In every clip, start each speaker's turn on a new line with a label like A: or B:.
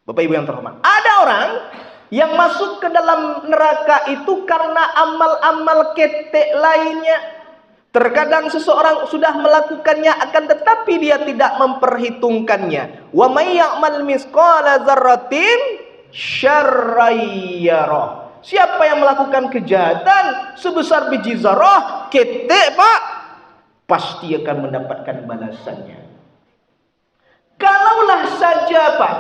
A: Bapak Ibu yang terhormat, ada orang yang masuk ke dalam neraka itu karena amal-amal ketek lainnya. Terkadang seseorang sudah melakukannya akan tetapi dia tidak memperhitungkannya. Wa may ya'mal misqala dzarratin syarran yarah. Siapa yang melakukan kejahatan sebesar biji zarah, ketek Pak, pasti akan mendapatkan balasannya. Kalaulah saja Pak,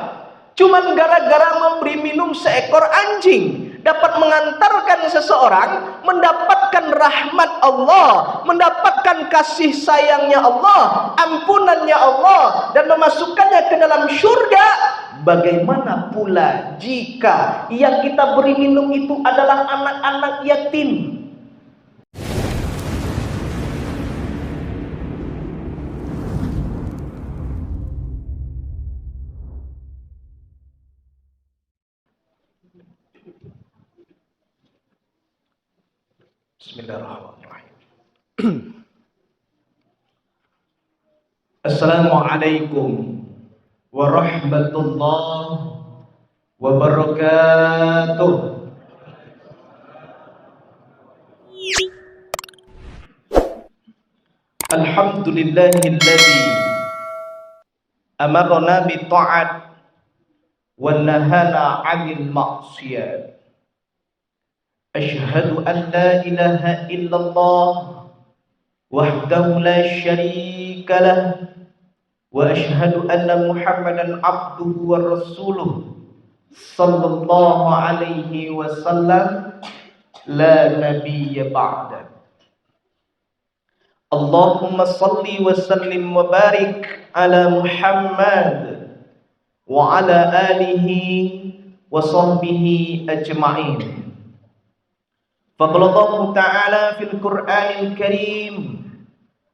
A: cuman gara-gara memberi minum seekor anjing dapat mengantarkan seseorang mendapatkan rahmat Allah, mendapatkan kasih sayangnya Allah, ampunannya Allah, dan memasukkannya ke dalam syurga, bagaimana pula jika yang kita beri minum itu adalah anak-anak yatim? Bismillahirrahmanirrahim. Assalamualaikum warahmatullahi wabarakatuh. Alhamdulillahilladzi amarna bi ta'at wa nahana 'anil ma'siyat. Asyhadu an la ilaha illallah wahdahu la syarika lah wa asyhadu anna Muhammadan abduhu wa rasuluh sallallahu alaihi wasallam la nabiyya ba'da. Allahumma salli wa sallim wa barik ala Muhammad wa ala alihi wa sahbihi ajma'in. Faqala Allah Ta'ala fil Qur'anil Karim,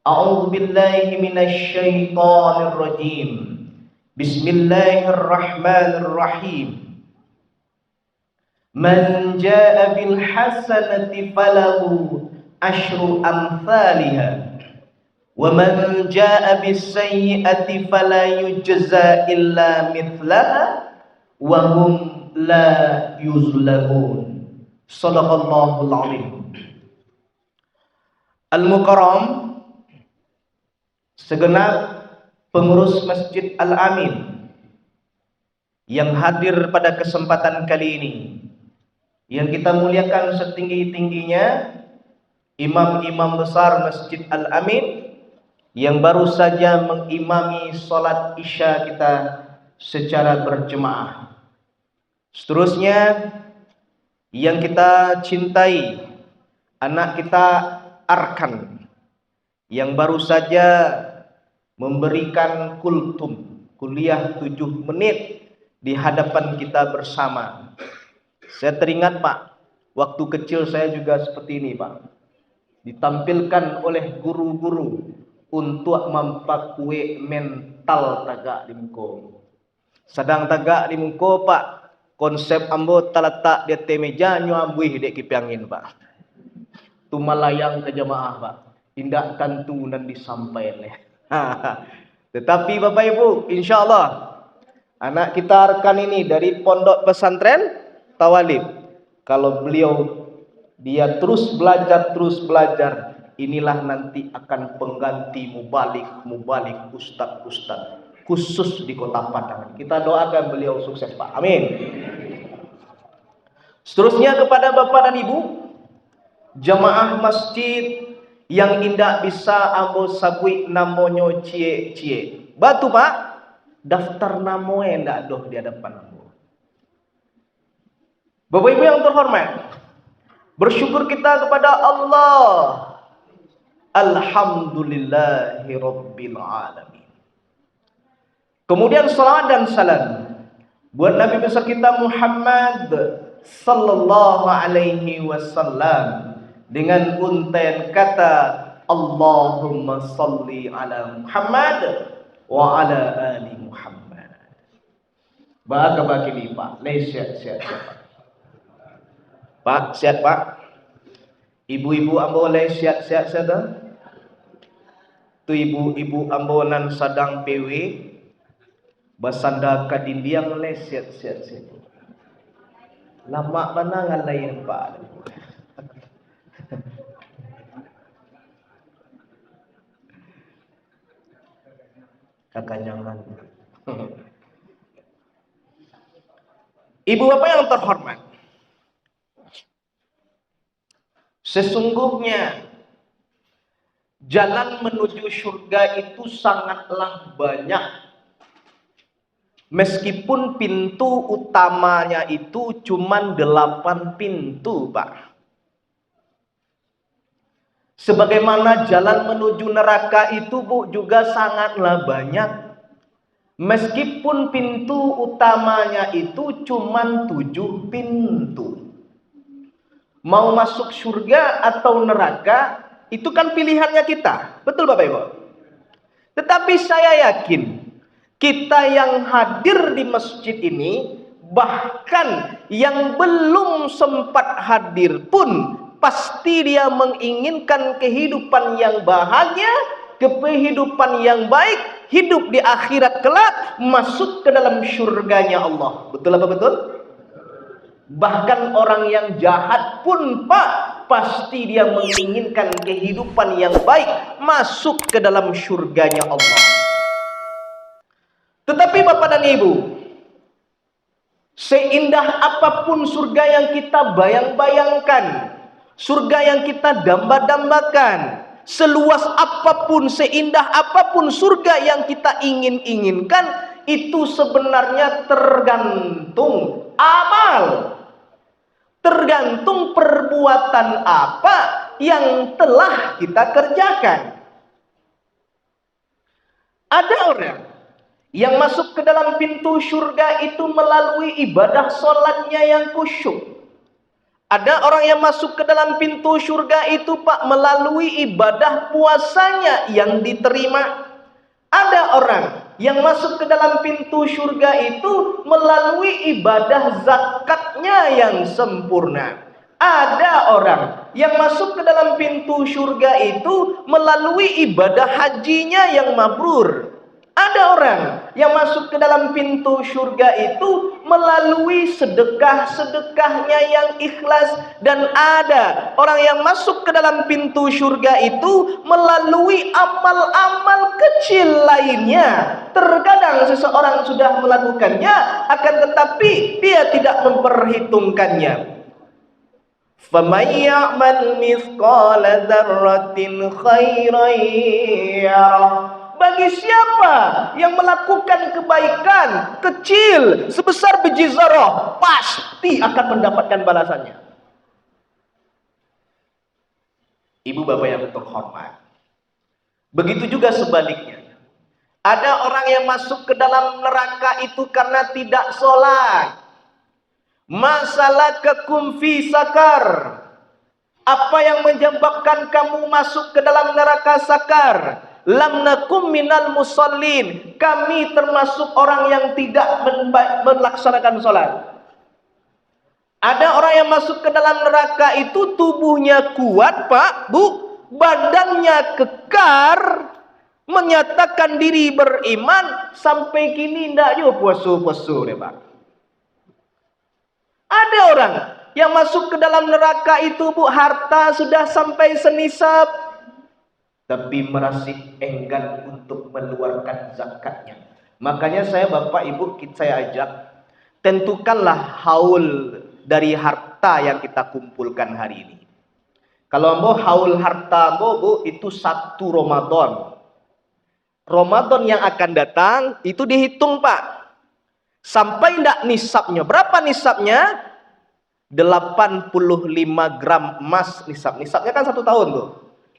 A: a'udzu billahi minasy syaithanir rajim. Bismillahirrahmanirrahim. Man jaa'a bil hasanati falahu asyru amsalha wa man jaa'a bis sayyi'ati fala yujza illa mithlaha wa hum la yuzlamun. Shadaqallahul azim. Al-Mukarram, segenap pengurus Masjid Al-Amin yang hadir pada kesempatan kali ini, yang kita muliakan setinggi-tingginya imam-imam besar Masjid Al-Amin yang baru saja mengimami salat Isya kita secara berjemaah. Seterusnya yang kita cintai, anak kita Arkan yang baru saja memberikan kultum, kuliah 7 menit di hadapan kita bersama. Saya teringat Pak, waktu kecil saya juga seperti ini Pak, ditampilkan oleh guru-guru untuk mempakue mental tagak di muka. Sedang tagak di muka Pak, konsep ambo talatak di atas meja nyuabuih dek kipiangin Pak. Tu malayang ke jemaah Pak. Tindak tentu dan disampaikan. Tetapi Bapak Ibu, insyaallah anak kita Arkan ini dari pondok pesantren Tawalib. Kalau beliau dia terus belajar, inilah nanti akan pengganti mubalik ustaz khusus di Kota Padang. Kita doakan beliau sukses Pak. Amin. Seterusnya kepada Bapak dan Ibu, jamaah masjid yang indah bisa ambo sabui namonyo cie. Batu Pak, daftar namo endak doh di hadapan ambo. Bapak Ibu yang terhormat, bersyukur kita kepada Allah. Alhamdulillahi rabbil alamin. Kemudian salawat dan salam buat Nabi besar kita Muhammad sallallahu alaihi wasallam dengan untaian kata Allahumma salli ala Muhammad wa ala ali Muhammad. Bahagia bagi ni Pak, sihat Pak, sihat Pak. Ibu-ibu ambo sihat dah. Tu ibu-ibu ambo nan sadang PW Basanda kadimbiang leset set. Lama mana ngalain pak. Kekanyangan. Ibu bapak yang terhormat, sesungguhnya jalan menuju surga itu sangatlah banyak. Meskipun pintu utamanya itu cuma 8 pintu, Pak. Sebagaimana jalan menuju neraka itu, Bu, juga sangatlah banyak. Meskipun pintu utamanya itu cuma 7 pintu. Mau masuk surga atau neraka, itu kan pilihannya kita. Betul Bapak Ibu? Tetapi saya yakin, kita yang hadir di masjid ini, bahkan yang belum sempat hadir pun, pasti dia menginginkan kehidupan yang bahagia, kehidupan yang baik, hidup di akhirat kelak, masuk ke dalam surganya Allah. Betul apa betul? Bahkan orang yang jahat pun, Pak, pasti dia menginginkan kehidupan yang baik, masuk ke dalam surganya Allah. Tetapi Bapak dan Ibu, seindah apapun surga yang kita bayang-bayangkan, surga yang kita damba-dambakan, seluas apapun, seindah apapun surga yang kita inginkan, itu sebenarnya tergantung amal. Tergantung perbuatan apa yang telah kita kerjakan. Ada orang yang masuk ke dalam pintu surga itu melalui ibadah sholatnya yang khusyuk. Ada orang yang masuk ke dalam pintu surga itu, Pak, melalui ibadah puasanya yang diterima. Ada orang yang masuk ke dalam pintu surga itu melalui ibadah zakatnya yang sempurna. Ada orang yang masuk ke dalam pintu surga itu melalui ibadah hajinya yang mabrur. Ada orang yang masuk ke dalam pintu surga itu melalui sedekah-sedekahnya yang ikhlas. Dan ada orang yang masuk ke dalam pintu surga itu melalui amal-amal kecil lainnya. Terkadang seseorang sudah melakukannya, akan tetapi dia tidak memperhitungkannya. فَمَنْ يَعْمَلْ مِثْقَالَ ذَرَّةٍ خَيْرًا يَرَهُ. Bagi siapa yang melakukan kebaikan kecil sebesar biji zarah, pasti akan mendapatkan balasannya. Ibu bapak yang terhormat, begitu juga sebaliknya. Ada orang yang masuk ke dalam neraka itu karena tidak sholat. Masalakakum fi sakar. Apa yang menyebabkan kamu masuk ke dalam neraka sakar? Lam nakum minal musallin. Kami termasuk orang yang tidak melaksanakan sholat. Ada orang yang masuk ke dalam neraka itu tubuhnya kuat, Pak, Bu, badannya kekar, menyatakan diri beriman, sampai kini tidak juga puasa-puasa deh, Pak. Ada orang yang masuk ke dalam neraka itu, Bu, harta sudah sampai senisab, tapi masih enggan untuk mengeluarkan zakatnya. Makanya saya Bapak Ibu, saya ajak, tentukanlah haul dari harta yang kita kumpulkan hari ini. Kalau mau haul harta mau, Bu, itu 1 Ramadan. Ramadan yang akan datang itu dihitung, Pak. Sampai enggak nisabnya. Berapa nisabnya? 85 gram emas nisab. Nisabnya kan 1 tahun tuh.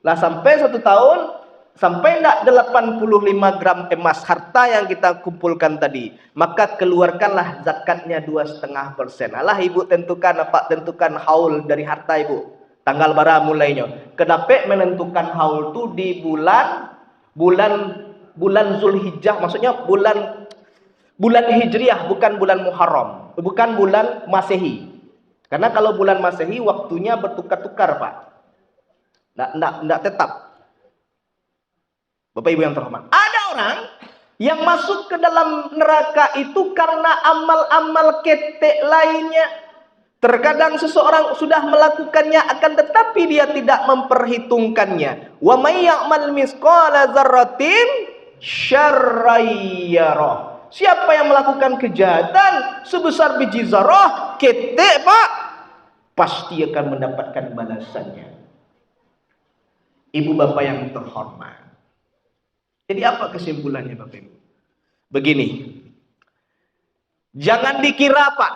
A: Lah sampai 1 tahun, sampai enggak 85 gram emas harta yang kita kumpulkan tadi, maka keluarkanlah zakatnya 2,5%. Alah Ibu tentukan apa? Tentukan haul dari harta Ibu. Tanggal berapa mulainya? Kenapa menentukan haul itu di bulan Zulhijjah, maksudnya bulan Hijriah, bukan bulan Muharram, bukan bulan Masehi. Karena kalau bulan Masehi waktunya bertukar-tukar, Pak. Nggak tetap. Bapak Ibu yang terhormat, ada orang Yang masuk ke dalam neraka itu karena amal-amal ketek lainnya. Terkadang seseorang sudah melakukannya akan tetapi dia tidak memperhitungkannya. Wa may ya'mal misqala dzarratin syarran yarah. Siapa yang melakukan kejahatan sebesar biji zarah, ketek Pak, pasti akan mendapatkan balasannya. Ibu bapak yang terhormat. Jadi apa kesimpulannya Bapak Ibu? Begini. Jangan dikira Pak,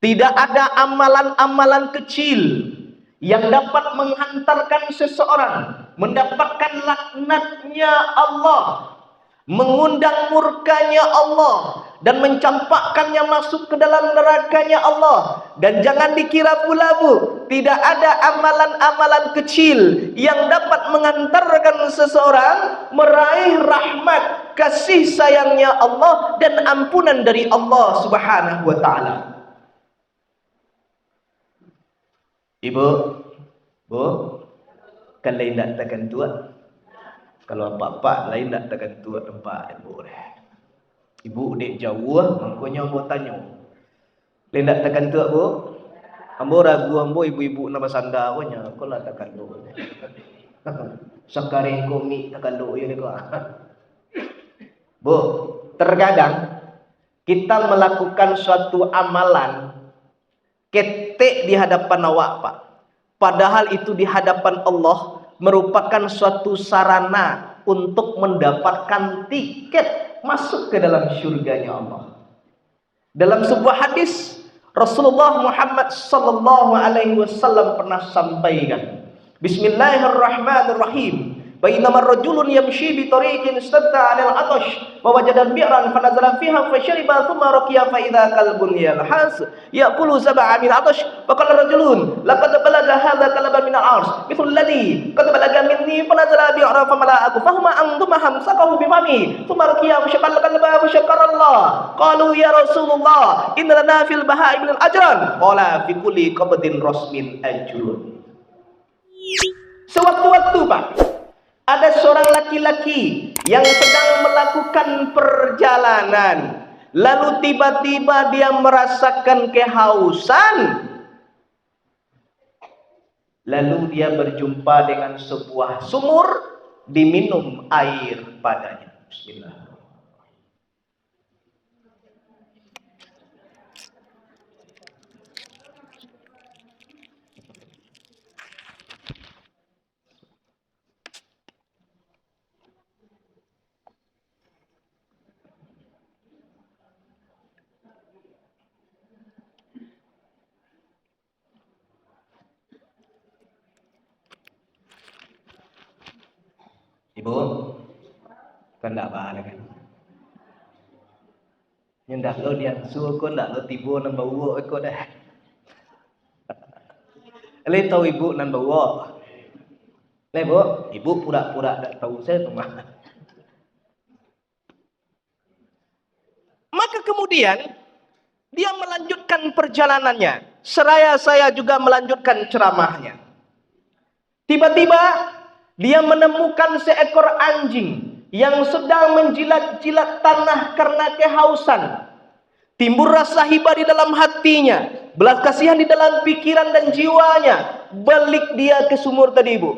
A: tidak ada amalan-amalan kecil yang dapat menghantarkan seseorang mendapatkan laknatnya Allah, mengundang murkanya Allah, dan mencampakkannya masuk ke dalam nerakanya Allah. Dan jangan dikira pula Bu, tidak ada amalan-amalan kecil yang dapat mengantarkan seseorang meraih rahmat, kasih sayangnya Allah dan ampunan dari Allah Subhanahu wa taala. Ibu, Bu, kan lain tak takkan tua. Kalau apa-apa lain tak takkan tua tempat ibu deh. Ibu dek jauh, makanya ambo tanya. Lain tak takkan tua Bu? Ambo ragu ambo ibu-ibu nama sanda awanya, kau lah takkan tua. Sakare komik takkan tua ya dek. Bu, terkadang kita melakukan suatu amalan ketek di hadapan awak Pak. Padahal itu di hadapan Allah merupakan suatu sarana untuk mendapatkan tiket masuk ke dalam syurganya Allah. Dalam sebuah hadis Rasulullah Muhammad sallallahu alaihi wasallam pernah sampaikan, Bismillahirrahmanirrahim. Bainama rajulun yamshi bi tariqin istadda 'alal 'atash wa wajada bi'ran fanazala fiha fashariba thumma raqiya fa idza kalbun yalhas ya'kulu sab'a min 'atash faqala rajulun laqad balaga hadha kalaban min al-'ars mithlu alladhi qad balaga minni fanazala bi'ran famala'aku fahuma anthuma hamsakahu bi fami thumma raqiya fashaqal kalba fashakara Allah qalu ya Rasulullah inna lana fil baha'im min ajran qala fi kulli qabdin rasmin ajrun. Sewaktu-waktu Pak, ada seorang laki-laki yang sedang melakukan perjalanan, lalu tiba-tiba dia merasakan kehausan, lalu dia berjumpa dengan sebuah sumur, diminum air padanya. Bismillah. Ibu, kan tak apa kan? Nyendak lo dia suruh kau ndak lo tibu nan bawa kau dah. Le tahu ibu nan bawa. Le bu, ibu pura-pura tak tahu saya tu mah. Maka kemudian dia melanjutkan perjalanannya. Seraya saya juga melanjutkan ceramahnya. Tiba-tiba dia menemukan seekor anjing yang sedang menjilat-jilat tanah karena kehausan. Timbul rasa hibah di dalam hatinya, belas kasihan di dalam pikiran dan jiwanya. Balik dia ke sumur tadi Ibu.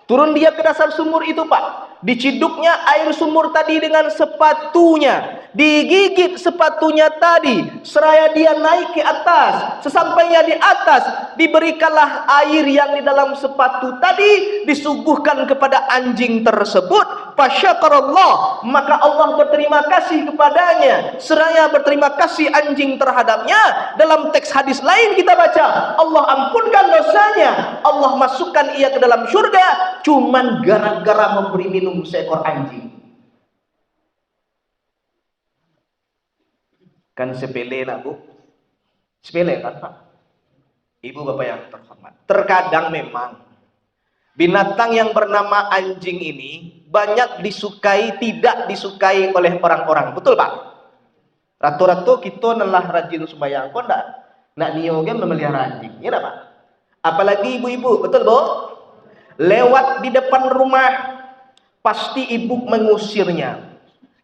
A: Turun dia ke dasar sumur itu Pak. Diciduknya air sumur tadi dengan sepatunya, digigit sepatunya tadi, seraya dia naik ke atas. Sesampainya di atas, diberikanlah air yang di dalam sepatu tadi disuguhkan kepada anjing tersebut. Fasyakarallah, maka Allah berterima kasih kepadanya, seraya berterima kasih anjing terhadapnya. Dalam teks hadis lain kita baca, Allah ampunkan dosanya, Allah masukkan ia ke dalam syurga, cuman gara-gara memberi minum seekor anjing. Kan sepele nak Bu? Sepele kan Pak? Ibu bapak yang terhormat, terkadang memang binatang yang bernama anjing ini banyak disukai, tidak disukai oleh orang-orang. Betul Pak? Ratu-ratu kita nelah rajin sembahyang kok nak nioge memelihara anjing. Ya Pak? Apalagi ibu-ibu, betul Bu? Lewat di depan rumah pasti ibu mengusirnya.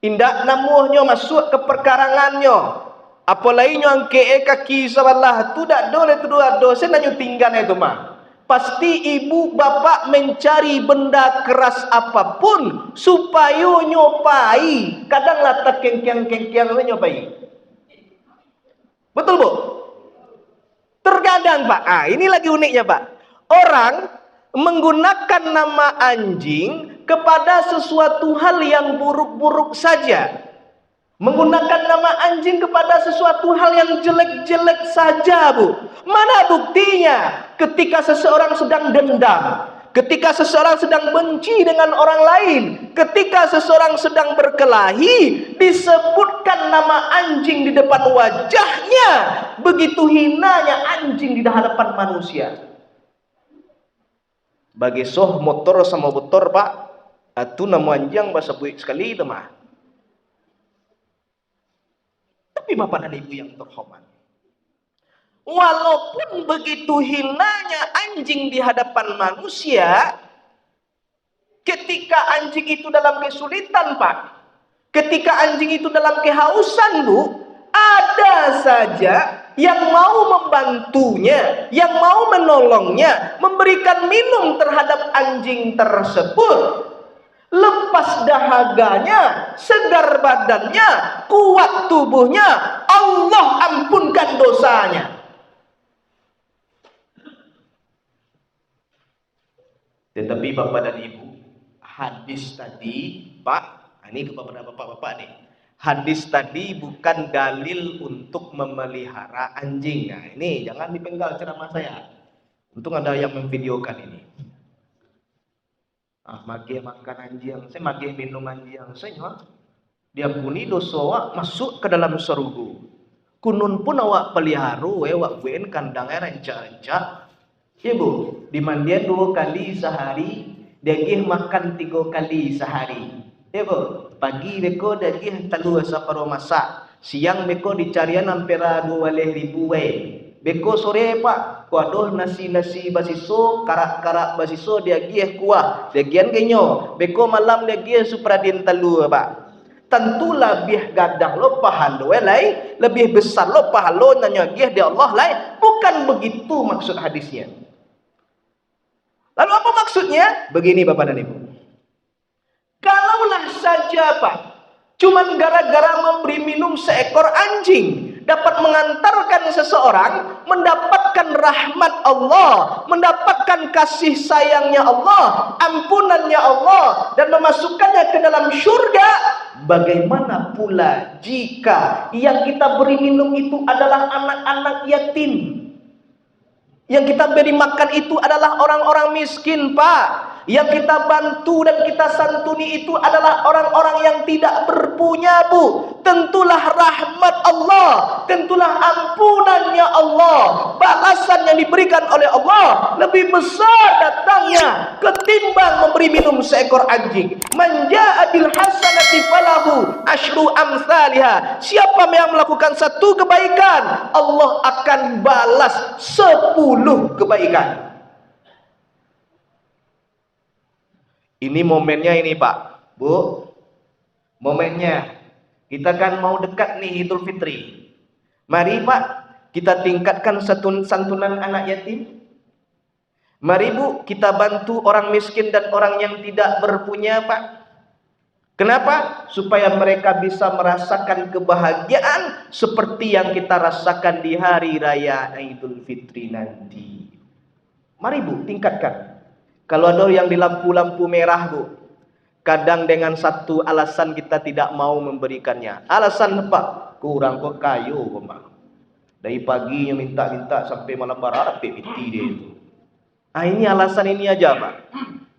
A: Indak namuhnya masuk ke perkarangannya. Apalagi yang ke kaki sebelah tu dak dole tu dua dosen nanyo tinggal itu mah. Pasti ibu bapak mencari benda keras apapun supaya nyopai. Kadanglah terkengkiang-kengkiang nyopai. Betul bu? Terkadang pak, ini lagi uniknya pak. Orang menggunakan nama anjing kepada sesuatu hal yang buruk-buruk saja. Menggunakan nama anjing kepada sesuatu hal yang jelek-jelek saja bu. Mana buktinya? Ketika seseorang sedang dendam, ketika seseorang sedang benci dengan orang lain, ketika seseorang sedang berkelahi, disebutkan nama anjing di depan wajahnya. Begitu hinanya anjing di hadapan manusia. Bagi soh motor sama motor pak, itu nama anjing bahasa buik sekali itu mah. Tapi bapak dan ibu yang terhormat, walaupun begitu hinanya anjing di hadapan manusia, ketika anjing itu dalam kesulitan pak, ketika anjing itu dalam kehausan bu, ada saja yang mau membantunya, yang mau menolongnya, memberikan minum terhadap anjing tersebut. Lepas dahaganya, segar badannya, kuat tubuhnya, Allah ampunkan dosanya. Tetapi bapak dan ibu, hadis tadi, pak, ini kepada bapak-bapak nih. Hadis tadi bukan dalil untuk memelihara anjing. Nah, ini jangan dipenggal ceramah saya. Untung ada yang memvideokan ini. Magi makan anjing, saya magi minum anjing, saya dia puni dosa awak masuk ke dalam surga. Kunun pun awak pelihara, awak buin kandangnya rencak-rencak. Ya bu, dimandian 2 kali sehari, dia makan 3 kali sehari. Ya bu, pagi beko dia telur saparo masak, siang beko dicarian hampir 2.000 beko sore pak, kuadoh nasi basiso, karak-karak basiso dia gih kuah, dia gian genyo, beko malam dia gih supradin telur pak. Tentu lebih gadang lo pahalo lai, lebih besar lo pahalo nanya gih dia Allah lai, bukan begitu maksud hadisnya. Lalu apa maksudnya? Begini bapak dan ibu. Kalaulah saja pak, cuman gara-gara memberi minum seekor anjing dapat mengantarkan seseorang mendapatkan rahmat Allah, mendapatkan kasih sayangnya Allah, ampunannya Allah, dan memasukkannya ke dalam syurga, bagaimana pula jika yang kita beri minum itu adalah anak-anak yatim? Yang kita beri makan itu adalah orang-orang miskin pak. Yang kita bantu dan kita santuni itu adalah orang-orang yang tidak berpunya bu. Tentulah rahmat Allah, tentulah ampunannya Allah, balasan yang diberikan oleh Allah lebih besar datangnya ketimbang memberi minum seekor anjing. Man jaa bil hasanati falahu asyru amsalha. Siapa yang melakukan satu kebaikan, Allah akan balas 10 kebaikan. Ini momennya ini Pak, Bu. Momennya. Kita kan mau dekat nih Idul Fitri. Mari Pak, kita tingkatkan santunan anak yatim. Mari Bu, kita bantu orang miskin dan orang yang tidak berpunya Pak. Kenapa? Supaya mereka bisa merasakan kebahagiaan seperti yang kita rasakan di hari raya Idul Fitri nanti. Mari Bu, tingkatkan. Kalau ada yang di lampu-lampu merah Bu, kadang dengan satu alasan kita tidak mau memberikannya. Alasan apa? Kurang kok kayu Pak. Dari paginya minta-minta sampai malam barat piti dia itu. Ini alasan ini aja Pak.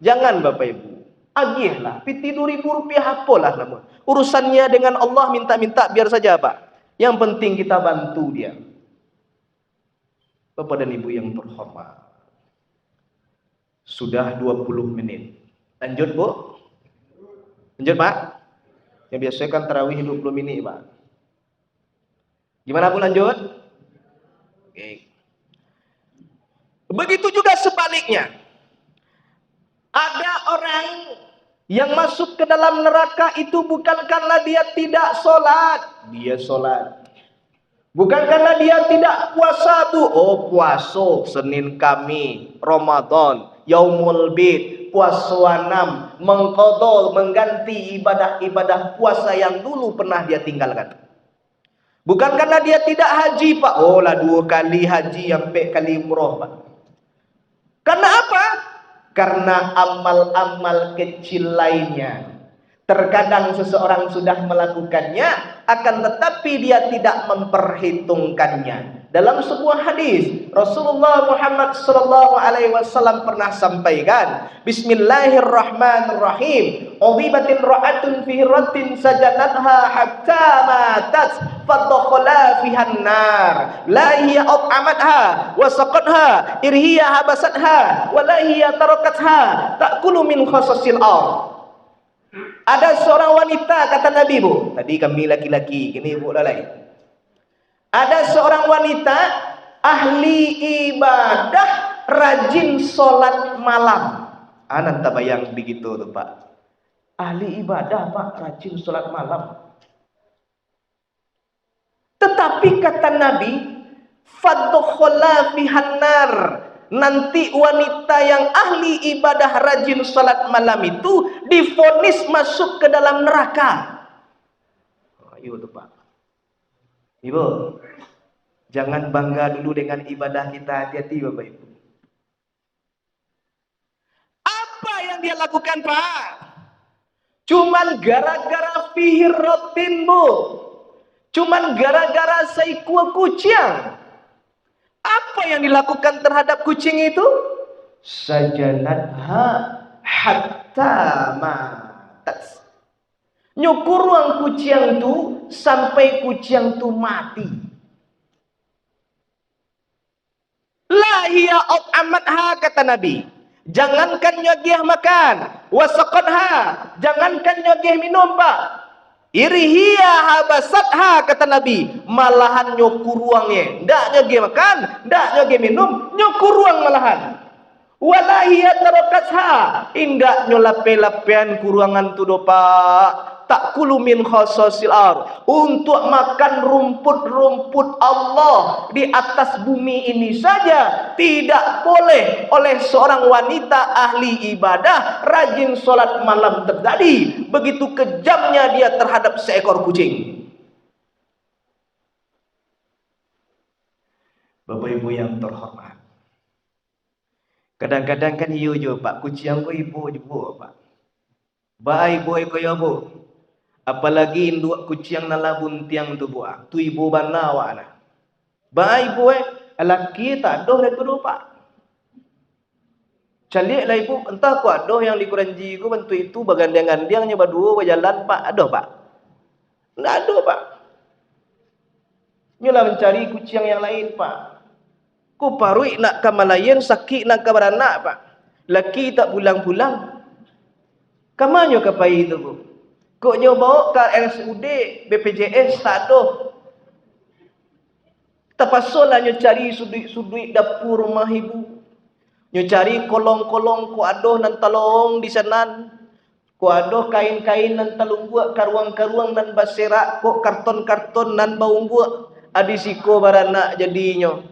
A: Jangan Bapak Ibu. Agihlah, piti 2.000 rupiah apalah namun. Urusannya dengan Allah minta-minta biar saja Pak. Yang penting kita bantu dia. Bapak dan Ibu yang terhormat. Sudah 20 menit. Lanjut Bu. Lanjut Pak. Yang biasanya kan tarawih 20 menit Pak. Gimana Bu lanjut? Oke. Begitu juga sebaliknya. Ada orang Yang masuk ke dalam neraka itu bukan karena dia tidak sholat. Dia sholat. Bukan karena dia tidak puasa tuh. Oh puasa Senin Kamis Ramadan Yaumul Bid puasa 6 mengqadha mengganti ibadah-ibadah puasa yang dulu pernah dia tinggalkan. Bukan karena dia tidak haji Pak. Oh lah 2 kali haji sampai kali umrah Pak. Karena apa? Karena amal-amal kecil lainnya. Terkadang seseorang sudah melakukannya, akan tetapi dia tidak memperhitungkannya. Dalam sebuah hadis, Rasulullah Muhammad sallallahu alaihi wasallam pernah sampaikan, Bismillahirrahmanirrahim. Udibatin ra'atun fi ratin sajadatha hatta matat fadakhala fihan nar. La hiya at'amatha wa saqatha irhiya habasatha wa la hiya tarakatha ta'kulu min khasasil ard. Ada seorang wanita, kata Nabi Bu. Tadi kami laki-laki, kini Bu dah lain. Ada seorang wanita ahli ibadah, rajin solat malam. Anak tak bayang begitu tu Pak. Ahli ibadah Pak, rajin solat malam. Tetapi kata Nabi, fadkhula fihan nar. Nanti wanita yang ahli ibadah rajin salat malam itu divonis masuk ke dalam neraka. Ayo tuh Pak. Ibu, jangan bangga dulu dengan ibadah kita, hati-hati Bapak Ibu. Apa yang dia lakukan Pak? Cuman gara-gara fihiratin Bu. Cuman gara-gara saikua kucing. Apa yang dilakukan terhadap kucing itu? Sajanatha hatta matat. Nyukur ruang kucing itu sampai kucing itu mati. La hiya at'amatha, kata Nabi. Jangankan nyogeh makan, wasaqatha, jangankan nyogeh minum Pak. Irhiya habasatha, kata Nabi, malahan nyokur ruangnya. Ndak nyoge makan, ndak nyoge minum, nyokur ruang malahan. Walahiya tarakatha, indak nyolape-lapean kuruangan tu dopa. Ta'kulu min khasasil ar, untuk makan rumput-rumput Allah di atas bumi ini saja tidak boleh oleh seorang wanita ahli ibadah rajin solat malam terjadi. Begitu kejamnya dia terhadap seekor kucing. Bapak Ibu yang terhormat, kadang-kadang kan iyo jo Pak, kucing ko ibu ibu Pak. Baik boy ko yo Bu. Apalagi induk kucing nala buntiang tu buah. Tu ibu bana wana. Ba ibu laki tak doh le tu Pak. Calik lah ibu, entah ku adoh yang di kuranji ku bantu itu bagandang-gandang nyoba dua berjalan Pak. Adoh Pak. Enggak adoh Pak. Nyola mencari kucing yang lain Pak. Ku parui nak kamalayan sakit nak kabaranak Pak. Laki tak pulang-pulang. Kamanyo kapai itu Bu. Kok nyoba ke RSUD BPJS tak ada. Terpaksalah nyo cari sudut-sudut dapur rumah ibu. Nyo cari kolong-kolong ku adoh nan talong di sana. Ku adoh kain-kain nan talung buat karuang-karuang nan baserak kok karton-karton nan baung buat. Adi siko baranak jadinyo.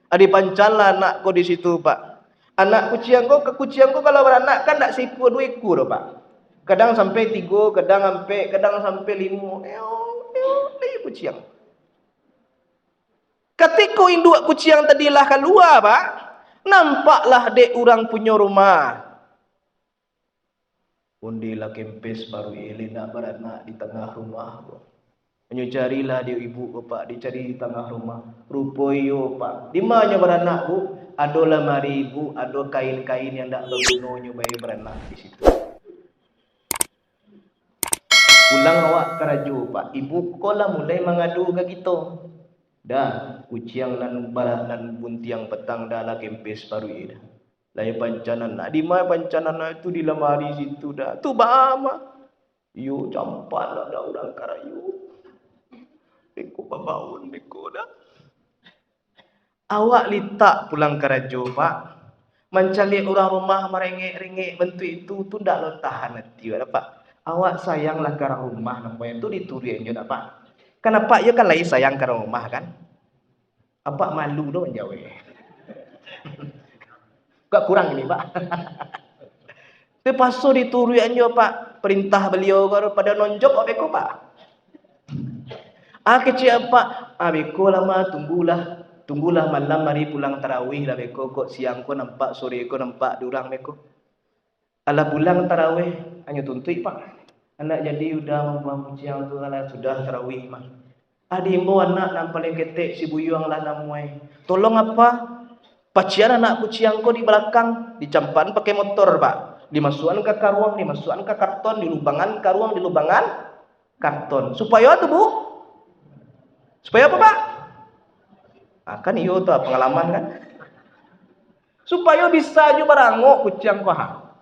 A: Adi pancalah anak ko di situ Pak. Anak kucing ko ke kucing ko kalau beranak kan tak siku 2 ekor Pak. Kadang sampai 3, kadang sampai 5. Ni kucing. Ketika induk kucing tadilah keluar Pak, nampaklah dek orang punya rumah. Undilah kempes baru elina beranak di tengah rumah. Nyo carilah dia ibu Pak, dicari di tengah rumah. Rupoyo Pak. Di mana beranak Bu? Ada lemari ibu, ada kain-kain yang tak berguna nyo bayi beranak di situ. Pulang awak ke raju Pak, ibu kola mulai mengadu ke kita. Dah, kucing nan barat nan buntiang petang dah lah kempes baru ida. Lai pancanan nak di mana pancanan itu di lemari situ dah. Tu bama. Yo campan lah dah orang karayu. Beko babaun beko dah. Awak litak pulang ke raju Pak. Mencari orang rumah merengek-rengek bentuk itu tu ndak lo tahan hati Pak. Awak sayanglah ke orang rumah namanya itu dituri aja Pak. Kenapa ya kan lagi sayang ke orang rumah kan? Apa malu doh menjawab. Gak kurang ini Pak. Lepas tu dituri aja Pak. Perintah beliau pada nonjok abeko Pak. Kecil Pak. Beko lama tunggulah malam mari pulang tarawih lah beko, kok siang ko nampak, sore ko nampak diorang beko. Ala pulang tarawih hanya tuntui Pak. Anak jadi udah membawa siang tu ala sudah tarawih mah. Adimbo anak nam paling ketek si buyuang lah namuai. Tolong apa? Pacian anak kuciang ko di belakang, dicampan pakai motor Pak. Dimasukkan ke karuang, dimasukkan ke karton, dilubangan karuang, dilubangan karton. Supaya tu Bu? Supaya apa Pak? Kan iyo tuh pengalaman kan. Supaya bisa juga barangok kucing koha.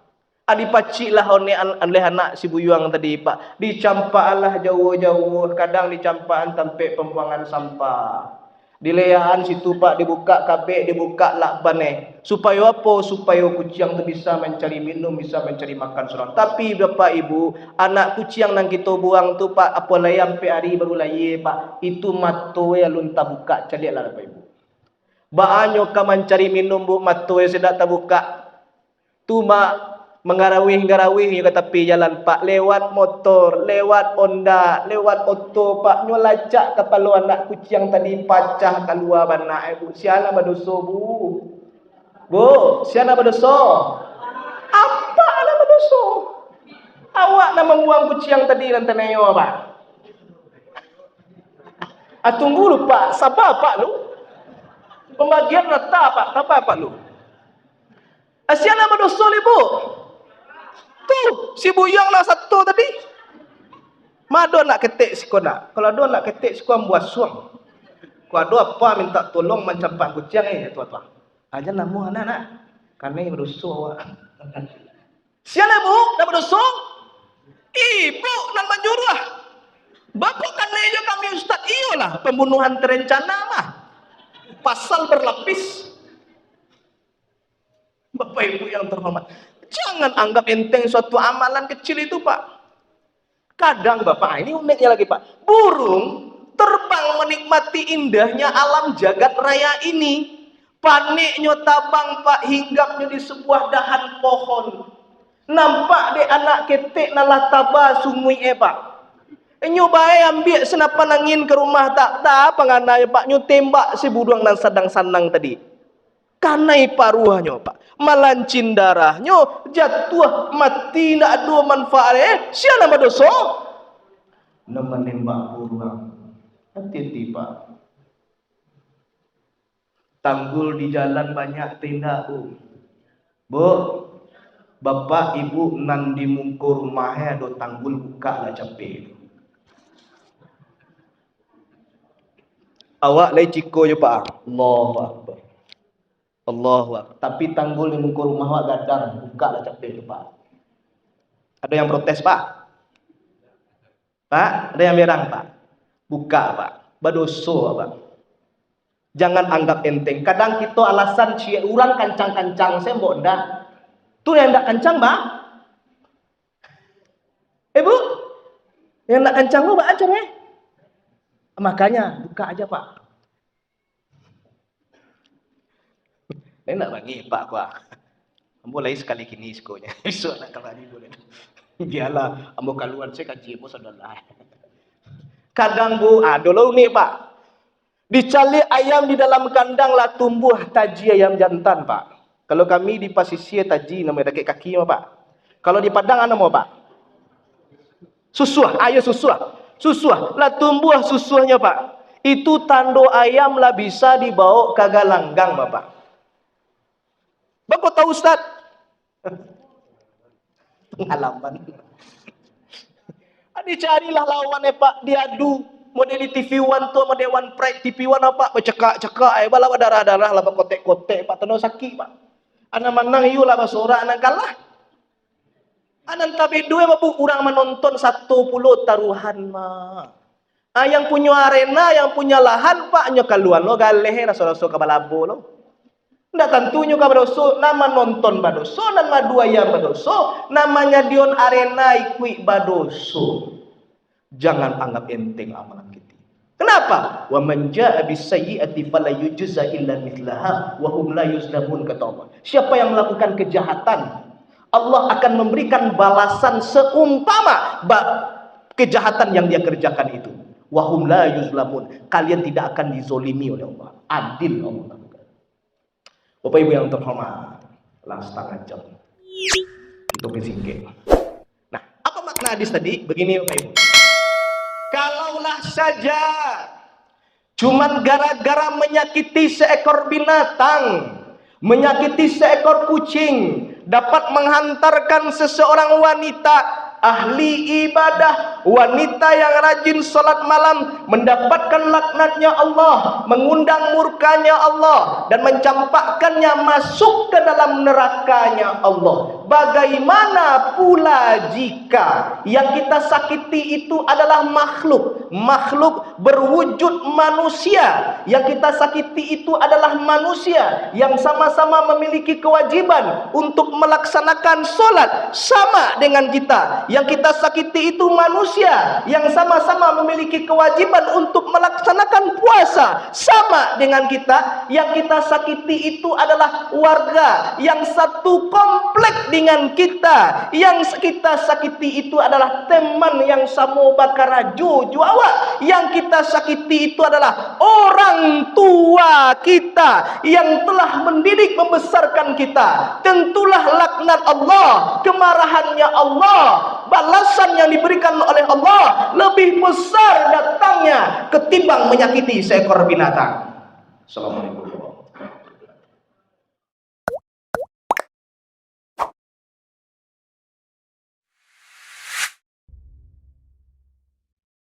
A: Adipaci lah oleh anak si buyuang tadi Pak. Dicampaan lah jauh-jauh. Kadang dicampaan sampai pembuangan sampah. Di leaan situ Pak dibuka kabek, dibuka lakban supaya apa? Supaya kucing tu bisa mencari minum, bisa mencari makan seorang. Tapi Bapak Ibu, anak kucing yang kita buang tu Pak, apa lagi sampai hari baru lagi Pak, itu matoe lunta buka calik lah Bapak Ibu. Baanyo ka mencari minum Bu, matoe sedak tabuka. Tu mak mengarawih-ngarawih juga tepi jalan Pak, lewat motor, lewat Honda, lewat oto Pak, nyo lacak kepala anak kucing tadi pacah keluar banak Bu. Siana berdosa Bu, siana berdosa. Apa ana berdosa? Awak nak membuang kucing tadi lan teneyo Pak. Tunggu lu Pak, sabar Pak lu. Pembagian rata Pak, sabar Pak lu. Siana berdosa ni Bu. Tuh, si buyang lah satu tadi. Mado nak ketik si kona. Kalau do nak ketik si kona buat suang. Kalau do apa minta tolong mencampak kucing tuan-tuan. Aja namu anak-anak. Karena berdosa awak. Siapa Bu? Nak berdosa? Ibu nak manjurah. Bapak kan aja kami ustaz iyalah pembunuhan terencana mah. Pasal berlapis. Bapak Ibu yang terhormat. Jangan anggap enteng suatu amalan kecil itu Pak. Kadang Bapak, ini uniknya lagi Pak. Burung terbang menikmati indahnya alam jagat raya ini. Paniknya tabang Pak, hinggapnya di sebuah dahan pohon. Nampak dek anak ketek nalah tabah sungui Pak. Nyobai ambil senapan angin ke rumah tak penganai Pak. Nyo tembak si burung dan sadang-sandang tadi. Kanai paruahnya Pak. Malancin darahnya, jatuh mati nak ada manfaat siapa nama dosa? Nama nembak burung. Hati-hati Pak. Tanggul di jalan banyak tindak Bu. Bapak Ibu nan di mungkur rumahnya ada tanggul buka lah capek. Awak lagi ciko je Pak. Allahu Akbar. Allahu Akbar. Tapi tanggul di muka rumah awak gadang, buka lah capek tu Pak. Ada yang protes Pak? Pak, ada yang berang Pak? Buka Pak. Berdosa Pak. Jangan anggap enteng. Kadang kita alasan cie orang kancang-kancang saya mbok ndak. Tu yang ndak kancang Pak? Bu, yang ndak kancang lu Pak aja Makanya buka aja Pak. Saya nak bagi Pak kuah. Ambo lagi sekali kini sekonya. Besok nak kembali boleh. Biarlah ambo kaluan saya kaji bos adalah. Kadang Bu, dulu ni Pak. Dicali ayam di dalam kandang lah tumbuh taji ayam jantan Pak. Kalau kami di pasisir taji namanya dekat kaki Pak. Kalau di Padang nama Pak? Susuah, ayo susuah. Susuah, lah tumbuh susuhnya Pak. Itu tando ayam lah bisa dibawa ke galanggang Bapak. Bapak tahu Ustaz? Pengalaman. Dicarilah lawannya Pak, diadu. Model di TV One tu, model One Pride TV One apa? Bercekak-cekak, bala darah-darah lah, berkotek-kotek, Pak tenang sakit Pak. Anak menang iu lah basura, anak kalah. Anak tapi dua bapak kurang menonton 10 taruhan mah. Yang punya arena, yang punya lahan Pak, nyo kaluan lo galeh rasa-rasa kabalabo lo. Ndak tentunya ka badoso, nama nonton badoso, nama dua yang badoso, namanya Dion Arena ikui badoso. Jangan anggap enteng amalan kita. Kenapa? Wa man jaa bis-sayyi'ati fala yujza illa mithlaha wa hum la yuzlamun, kata Allah. Siapa yang melakukan kejahatan, Allah akan memberikan balasan seumpama kejahatan yang dia kerjakan itu. Wa hum la yuzlamun. Kalian tidak akan dizolimi oleh Allah. Adil Allah. Bapak Ibu yang terhormat, lah setengah jam untuk disingkir. Nah, apa makna hadis tadi? Begini Bapak Ibu. Kalaulah saja cuman gara-gara menyakiti seekor binatang, menyakiti seekor kucing, dapat menghantarkan seseorang wanita ahli ibadah, wanita yang rajin salat malam, mendapatkan laknatnya Allah, mengundang murkanya Allah, dan mencampakkannya masuk ke dalam nerakanya Allah. Bagaimana pula jika yang kita sakiti itu adalah makhluk berwujud manusia, yang kita sakiti itu adalah manusia yang sama-sama memiliki kewajiban untuk melaksanakan solat sama dengan kita. Yang kita sakiti itu manusia yang sama-sama memiliki kewajiban untuk melaksanakan puasa sama dengan kita. Yang kita sakiti itu adalah warga yang satu komplek dengan kita. Yang kita sakiti itu adalah teman yang samo bakaraju juawa. Yang kita sakiti itu adalah orang tua kita yang telah mendidik membesarkan kita. Tentulah laknat Allah, kemarahannya Allah, balasan yang diberikan oleh Allah lebih besar datangnya ketimbang menyakiti seekor binatang. Assalamualaikum.